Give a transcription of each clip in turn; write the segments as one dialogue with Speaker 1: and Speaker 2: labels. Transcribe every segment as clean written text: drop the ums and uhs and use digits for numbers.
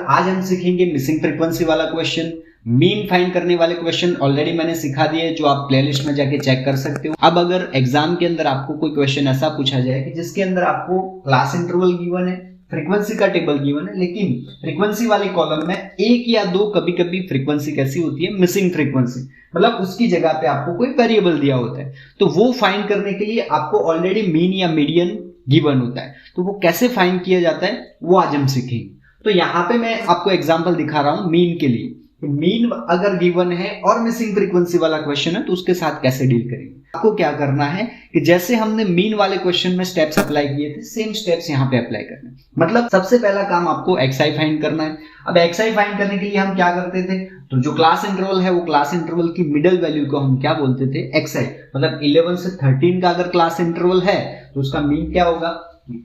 Speaker 1: आज हम सीखेंगे मिसिंग फ्रीक्वेंसी वाला क्वेश्चन, मीन फाइंड करने वाले क्वेश्चन ऑलरेडी मैंने सिखा दिए जो आप प्लेलिस्ट में जाके चेक कर सकते हो। अब अगर एग्जाम के अंदर आपको कोई क्वेश्चन ऐसा पूछा जाए कि जिसके अंदर आपको क्लास इंटरवल गिवन है, फ्रीक्वेंसी का टेबल गिवन है, लेकिन फ्रीक्वेंसी वाले कॉलम में एक या दो कभी कभी फ्रीक्वेंसी कैसी होती है, मिसिंग फ्रीक्वेंसी, मतलब उसकी जगह पे आपको कोई वेरिएबल दिया होता है, तो वो फाइंड करने के लिए आपको ऑलरेडी मीन या मीडियन गिवन होता है। तो वो कैसे फाइंड किया जाता है वो आज हम सीखेंगे। तो यहाँ पे मैं आपको एग्जांपल दिखा रहा हूं मीन के लिए। मीन अगर गिवन है और मिसिंग फ्रीक्वेंसी वाला क्वेश्चन है तो उसके साथ कैसे डील करेंगे। आपको क्या करना है कि जैसे हमने मीन वाले क्वेश्चन में स्टेप्स अप्लाई किए थे, सेम स्टेप्स यहाँ पे अप्लाई करने। मतलब सबसे पहला काम आपको xi फाइंड करना है। अब xi फाइंड करने के लिए हम क्या करते थे, तो जो क्लास इंटरवल है वो क्लास इंटरवल की मिडिल वैल्यू को हम क्या बोलते थे, xi। मतलब 11 से 13 का अगर क्लास इंटरवल है तो उसका मीन क्या होगा,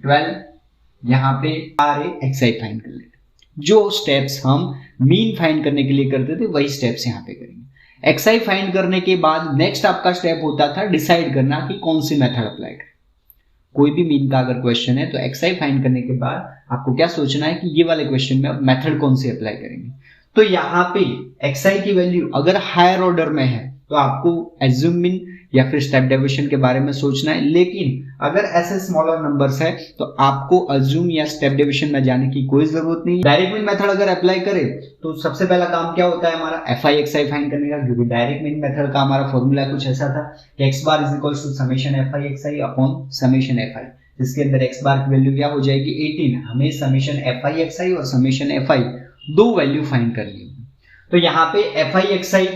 Speaker 1: 12। यहाँ पे xi फाइंड कर लेते। जो स्टेप्स हम मीन फाइंड करने के लिए करते थे वही स्टेप्स यहाँ पे करेंगे। xi फाइंड करने के बाद नेक्स्ट आपका स्टेप होता था डिसाइड करना कि कौन सी मेथड अप्लाई करें। कोई भी मीन का अगर क्वेश्चन है तो xi फाइंड करने के बाद आपको क्या सोचना है कि ये वाले क्वेश्चन में अब मेथड कौन सी अप्लाई करेंगे। तो यहाँ पे xi की वैल्यू अगर हायर ऑर्डर में है तो आपको एज्यूम मीन या फिर स्टेप डेविएशन के बारे में सोचना है, लेकिन अगर ऐसे स्मॉलर नंबर्स है तो आपको अज्यूम या स्टेप डेविएशन में जाने की कोई जरूरत नहीं। डायरेक्ट मीन मेथड अगर अप्लाई करें तो सबसे पहला काम क्या होता है हमारा fi xi फाइंड करने का, क्योंकि डायरेक्ट मीन मेथड का हमारा फॉर्मूला कुछ ऐसा था कि x bar is equal to summation fi xi upon summation fi, जिसके अंदर x बार की वैल्यू क्या हो जाएगी 18। हमें समेशन fi xi और समेशन fi दो वैल्यू फाइंड करनी है। तो यहाँ पे fi xi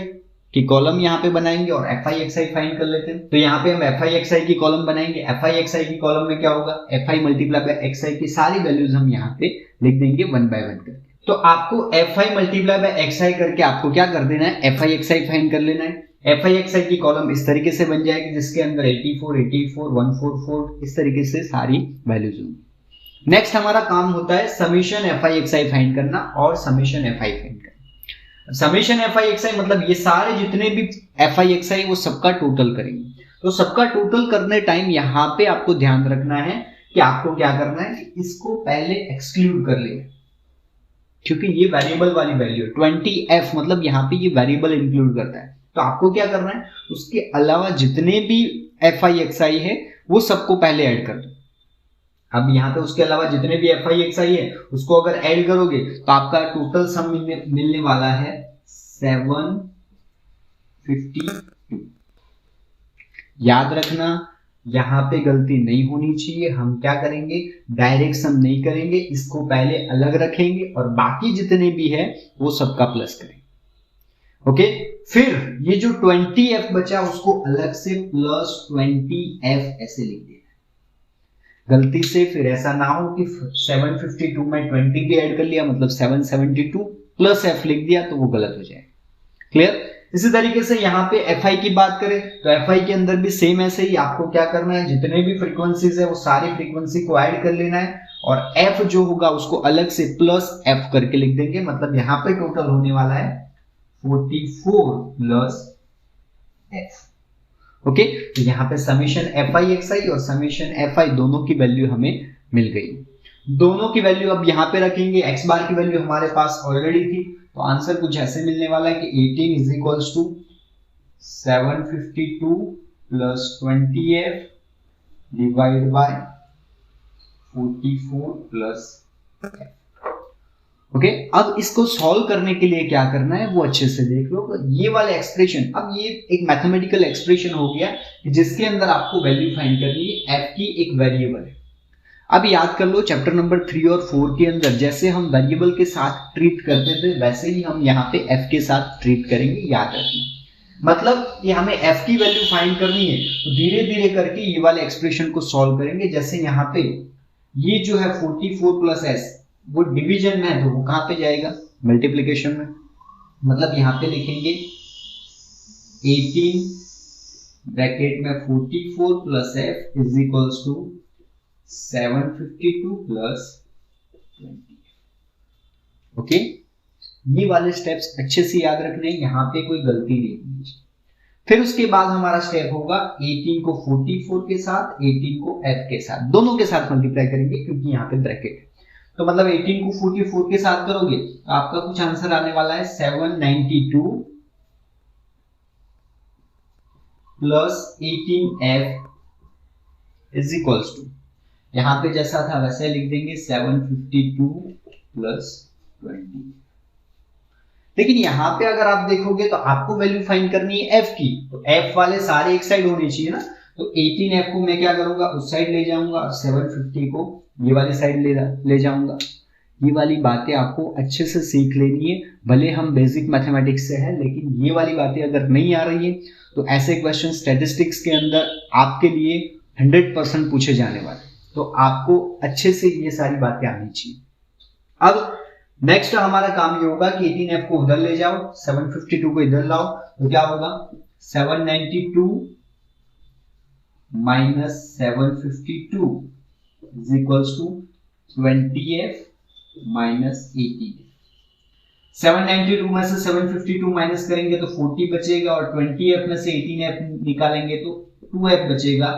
Speaker 1: की कॉलम यहाँ पे बनाएंगे और fi xi फाइंड कर लेते हैं। तो यहाँ पे हम fi xi की कॉलम बनाएंगे। fi xi की कॉलम में क्या होगा, fi मल्टीप्लाई बाय xi की सारी वैल्यूज हम यहाँ पे लिख देंगे 1 बाय 1 करके। तो आपको fi मल्टीप्लाई बाय xi करके आपको क्या कर देना है, fi xi फाइंड कर लेना है। fi xi की कॉलम इस तरीके से बन जाएगी जिसके अंदर 84, 84, 144 इस तरीके से सारी वैल्यूज होंगी। नेक्स्ट हमारा काम होता है समेशन fi xi फाइंड करना और समेशन fi फाइंड करना। समेशन fi xi मतलब ये सारे जितने भी fi xi वो सबका टोटल करेंगे। तो सबका टोटल करने टाइम यहाँ पे आपको ध्यान रखना है कि आपको क्या करना है कि इसको पहले एक्सक्लूड कर लेना, क्योंकि ये वेरिएबल वाली वैल्यू है। 20f मतलब यहाँ पे ये वेरिएबल इंक्लूड करता है। तो आपको क्या करना है, उसके अलावा जितने भी fi xi है वो सबको पहले ऐड कर दो। अब यहाँ पे उसके अलावा जितने भी fi xi है उसको अगर ऐड करोगे तो आपका टोटल सम मिलने वाला है 752। याद रखना यहाँ पे गलती नहीं होनी चाहिए। हम क्या करेंगे, डायरेक्ट सम नहीं करेंगे, इसको पहले अलग रखेंगे और बाकी जितने भी है वो सबका प्लस करेंगे। ओके, फिर ये जो 20f बचा उसको अलग से प्लस 20f ऐसे लिख देना। गलती से फिर ऐसा ना हो कि 752 में 20 भी ऐड कर लिया मतलब 772 प्लस f लिख दिया तो वो गलत हो जाएगा। क्लियर। इसी तरीके से यहाँ पे fi की बात करें तो fi के अंदर भी सेम ऐसे ही आपको क्या करना है, जितने भी फ्रीक्वेंसीज है वो सारी फ्रीक्वेंसी को ऐड कर लेना है और f जो होगा उसको अलग से प्लस f करके लिख देंगे। मतलब यहाँ पे टोटल होने वाला है 44 प्लस f। ओके, तो यहाँ पे समेशन fi xi और समेशन fi दोनों की वैल्यू हमें मिल गई। दोनों की वैल्यू अब यहाँ पे रखेंगे। x बार की वैल्यू हमारे पास ऑलरेडी थी तो आंसर कुछ ऐसे मिलने वाला है कि 18 is equals to 752 plus 20f divide by 44 plus f। Okay, अब इसको सॉल्व करने के लिए क्या करना है वो अच्छे से देख लो। तो ये वाला एक्सप्रेशन, अब ये एक मैथमेटिकल एक्सप्रेशन हो गया जिसके अंदर आपको वैल्यू फाइंड करनी है। f की एक वेरिएबल है। अब याद कर लो चैप्टर नंबर 3 और 4 के अंदर जैसे हम वेरिएबल के साथ ट्रीट करते थे वैसे ही हम यहाँ पे f के साथ ट्रीट करेंगे। याद रखना, मतलब ये हमें f की वैल्यू फाइंड करनी है तो धीरे धीरे करके ये वाले एक्सप्रेशन को सॉल्व करेंगे। जैसे यहाँ पे ये जो है 44 प्लस s वो डिवीजन में है तो वो कहां पे जाएगा, मल्टीप्लिकेशन में। मतलब यहाँ पे लिखेंगे 18 ब्रैकेट में 44 plus f is equals to 752 plus 20। Okay, ये वाले स्टेप्स अच्छे से याद रखने, यहाँ पे कोई गलती नहीं होनी। फिर उसके बाद हमारा स्टेप होगा 18 को 44 के साथ, 18 को f के साथ, दोनों के साथ मल्टीप्लाई करेंगे क्योंकि यहाँ पे ब्रैकेट है। तो मतलब 18 को 44 के साथ करोगे तो आपका कुछ आंसर आने वाला है 792 plus 18f is equals to, यहां पे जैसा था वैसे लिख देंगे 752 प्लस 20। लेकिन यहां पे अगर आप देखोगे तो आपको वैल्यू फाइंड करनी है f की, तो f वाले सारे एक साइड होने चाहिए ना, तो 18f को मैं क्या करूंगा उस साइड ले जाऊंगा और 750 को ये वाली साइड ले जाऊंगा। ये वाली बातें आपको अच्छे से सीख लेनी है, भले हम बेसिक मैथमेटिक्स से हैं लेकिन ये वाली बातें अगर नहीं आ रही है तो ऐसे क्वेश्चन स्टैटिस्टिक्स के अंदर आपके लिए 100% पूछे जाने वाले, तो आपको अच्छे से ये सारी बातें आनी चाहिए। अब नेक्स्ट हमारा काम ये होगा कि 18f को उधर ले जाओ, 752 को इधर लाओ, तो क्या होगा 792 minus 752 is equals to 20f minus 18। 792 में से 752 माइनस करेंगे तो 40 बचेगा और 20f में से 18f निकालेंगे तो 2f बचेगा,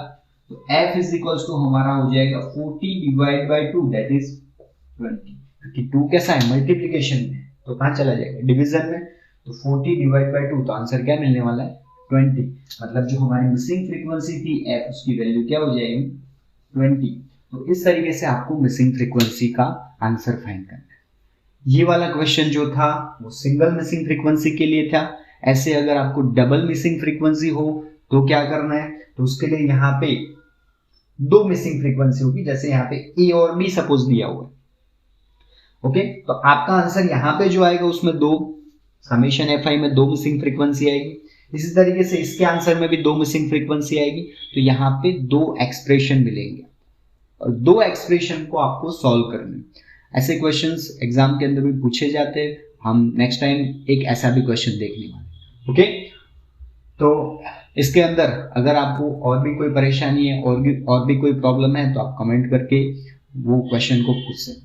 Speaker 1: तो f इज इक्वल्स टू हमारा हो जाएगा 40 डिवाइड बाय 2 दैट इज 20, क्योंकि 2 कैसा है मल्टीप्लिकेशन में, तो कहां चला जाएगा डिवीजन में, तो 40 डिवाइड बाय 2, तो आंसर क्या मिलने वाला है 20। मतलब जो हमारी मिसिंग फ्रीक्वेंसी थी f, उसकी वैल्यू क्या हो जाएगी 20। तो इस तरीके से आपको मिसिंग फ्रीक्वेंसी का आंसर फाइंड करना है। ये वाला क्वेश्चन जो था वो सिंगल मिसिंग फ्रीक्वेंसी के लिए था। ऐसे अगर आपको डबल मिसिंग फ्रीक्वेंसी हो तो क्या करना है, तो उसके लिए यहाँ पे 2 मिसिंग फ्रीक्वेंसी होगी, जैसे यहाँ पे a और b सपोज दिया हुआ है। ओके, तो आपका आंसर यहाँ पे जो आएगा उसमें 2 समेशन fi में 2 मिसिंग फ्रीक्वेंसी आएगी। इसी तरीके से इसके आंसर में भी 2 मिसिंग फ्रीक्वेंसी आएगी, तो यहाँ पे 2 एक्सप्रेशन मिलेंगे और 2 एक्सप्रेशन को आपको सॉल्व करना। ऐसे क्वेश्चंस एग्जाम के अंदर भी पूछे जाते हैं, हम नेक्स्ट टाइम एक ऐसा भी क्वेश्चन देखने वाले। ओके, तो इसके अंदर अगर आपको और भी कोई परेशानी है और भी कोई प्रॉब्लम है तो आप कमेंट करके वो क्वेश्चन को पूछ सकते हैं।